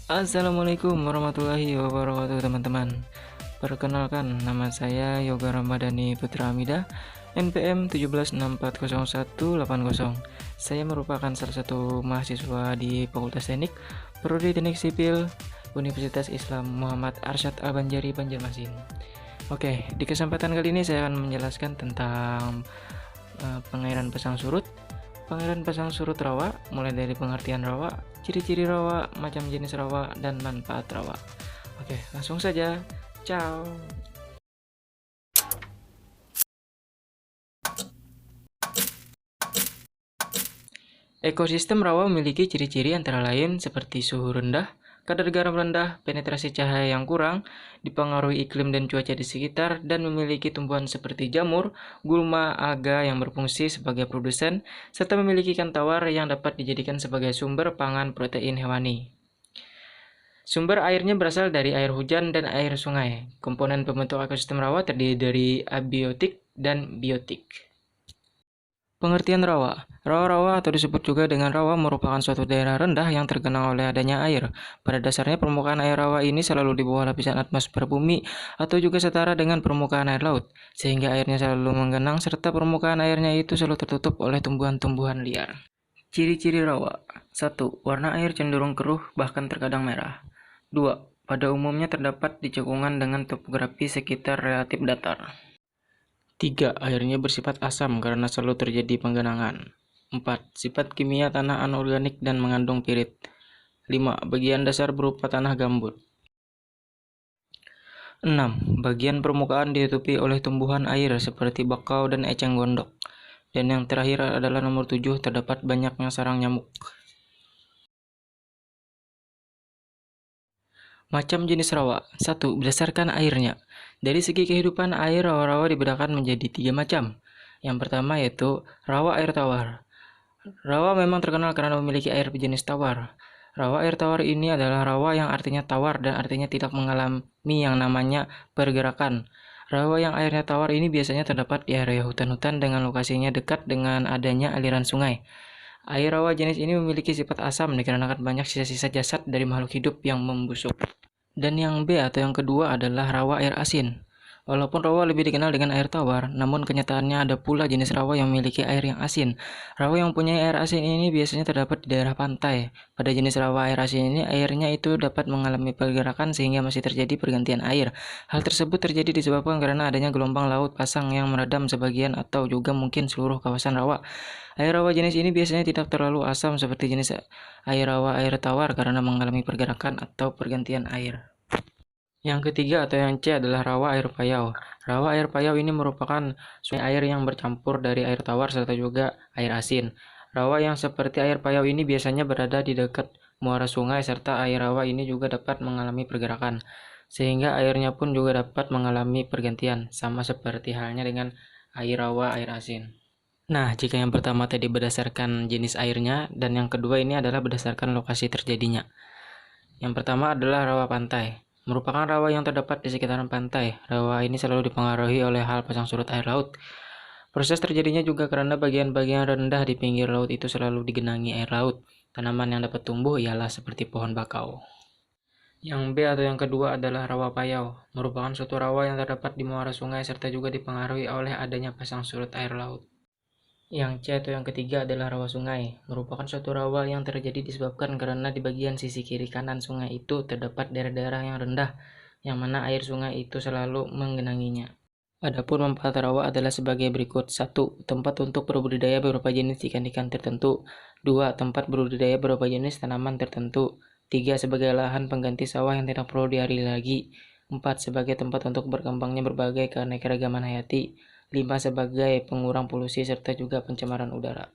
Assalamualaikum warahmatullahi wabarakatuh teman-teman. Perkenalkan, nama saya Yoga Ramadhani Putra Amida, NPM 17640180. Saya merupakan salah satu mahasiswa di Fakultas Teknik, Prodi Teknik Sipil, Universitas Islam Muhammad Arsyad Al-Banjari, Banjarmasin. Oke, di kesempatan kali ini saya akan menjelaskan tentang pengairan pasang surut. Pengairan pasang surut rawa, mulai dari pengertian rawa, ciri-ciri rawa, macam jenis rawa, dan manfaat rawa. Oke, langsung saja. Ciao. Ekosistem rawa memiliki ciri-ciri antara lain seperti suhu rendah, kadar garam rendah, penetrasi cahaya yang kurang, dipengaruhi iklim dan cuaca di sekitar, dan memiliki tumbuhan seperti jamur, gulma, alga yang berfungsi sebagai produsen, serta memiliki ikan tawar yang dapat dijadikan sebagai sumber pangan protein hewani. Sumber airnya berasal dari air hujan dan air sungai. Komponen pembentuk ekosistem rawa terdiri dari abiotik dan biotik. Pengertian rawa. Rawa-rawa atau disebut juga dengan rawa merupakan suatu daerah rendah yang tergenang oleh adanya air. Pada dasarnya permukaan air rawa ini selalu di bawah lapisan atmosfer bumi atau juga setara dengan permukaan air laut, sehingga airnya selalu menggenang serta permukaan airnya itu selalu tertutup oleh tumbuhan-tumbuhan liar. Ciri-ciri rawa. 1. Warna air cenderung keruh bahkan terkadang merah. 2. Pada umumnya terdapat di cekungan dengan topografi sekitar relatif datar. 3. Airnya bersifat asam karena selalu terjadi penggenangan. 4. Sifat kimia tanah anorganik dan mengandung pirit. 5. Bagian dasar berupa tanah gambut. 6. Bagian permukaan ditutupi oleh tumbuhan air seperti bakau dan eceng gondok. Dan yang terakhir adalah nomor 7, terdapat banyaknya sarang nyamuk. Macam jenis rawa. 1. Berdasarkan airnya. Dari segi kehidupan air, rawa-rawa dibedakan menjadi 3 macam. Yang pertama yaitu rawa air tawar. Rawa memang terkenal karena memiliki air jenis tawar. Rawa air tawar ini adalah rawa yang artinya tawar dan artinya tidak mengalami yang namanya pergerakan. Rawa yang airnya tawar ini biasanya terdapat di area hutan-hutan dengan lokasinya dekat dengan adanya aliran sungai. Air rawa jenis ini memiliki sifat asam dikarenakan banyak sisa-sisa jasad dari makhluk hidup yang membusuk. Dan yang B atau yang kedua adalah rawa air asin. Walaupun rawa lebih dikenal dengan air tawar, namun kenyataannya ada pula jenis rawa yang memiliki air yang asin. Rawa yang mempunyai air asin ini biasanya terdapat di daerah pantai. Pada jenis rawa air asin ini, airnya itu dapat mengalami pergerakan sehingga masih terjadi pergantian air. Hal tersebut terjadi disebabkan karena adanya gelombang laut pasang yang meredam sebagian atau juga mungkin seluruh kawasan rawa. Air rawa jenis ini biasanya tidak terlalu asam seperti jenis air rawa air tawar karena mengalami pergerakan atau pergantian air. Yang ketiga atau yang C adalah rawa air payau. Rawa air payau ini merupakan sungai air yang bercampur dari air tawar serta juga air asin. Rawa yang seperti air payau ini biasanya berada di dekat muara sungai serta air rawa ini juga dapat mengalami pergerakan, sehingga airnya pun juga dapat mengalami pergantian, sama seperti halnya dengan air rawa air asin. Nah, jika yang pertama tadi berdasarkan jenis airnya dan yang kedua ini adalah berdasarkan lokasi terjadinya. Yang pertama adalah rawa pantai. Merupakan rawa yang terdapat di sekitaran pantai. Rawa ini selalu dipengaruhi oleh hal pasang surut air laut. Proses terjadinya juga karena bagian-bagian rendah di pinggir laut itu selalu digenangi air laut. Tanaman yang dapat tumbuh ialah seperti pohon bakau. Yang B atau yang kedua adalah rawa payau. Merupakan suatu rawa yang terdapat di muara sungai serta juga dipengaruhi oleh adanya pasang surut air laut. Yang C atau yang ketiga adalah rawa sungai. Merupakan suatu rawa yang terjadi disebabkan karena di bagian sisi kiri kanan sungai itu terdapat daerah-daerah yang rendah, yang mana air sungai itu selalu menggenanginya. Adapun manfaat rawa adalah sebagai berikut. 1. Tempat untuk berbudidaya beberapa jenis ikan-ikan tertentu. 2. Tempat berbudidaya beberapa jenis tanaman tertentu. 3. Sebagai lahan pengganti sawah yang tidak perlu diairi lagi. 4. Sebagai tempat untuk berkembangnya berbagai keanekaragaman hayati. 5. Sebagai pengurang polusi serta juga pencemaran udara.